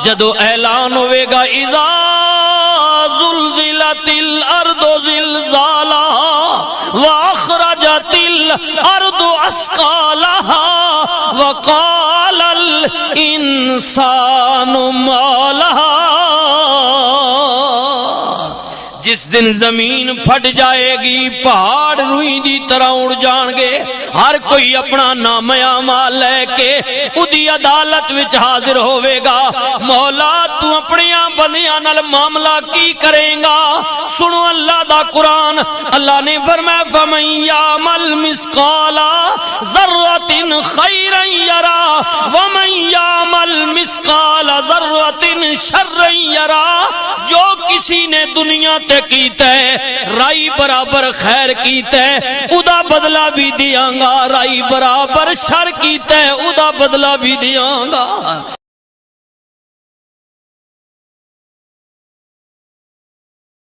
جدو اعلان ہوئے گا اذا زلزلت الارض زلزالها واخرجت الارض اثقالها وقال الانسان ما لها، جس دن زمین پھٹ جائے گی، پہاڑ روئی دی طرح اڑ جان گے، ہر کوئی اپنا نام اعمال لے کے اودی عدالت وچ حاضر ہوئے گا۔ مولا تو اپنی بندیاں نال معاملہ کی کریں گا؟ سنو اللہ دا قرآن، اللہ نے فرمایا فمن یعمل مثقال ذرۃ خیرا یرا ومن یعمل مثقال ذرۃ شرا یرا، جو کسی نے دنیا تے کیتا ہے رائی برابر خیر کیتا ہے ادا بدلہ بھی دیاں گا، رائی برابر شر کیتا ہے ادا بدلہ بھی دیاں گا۔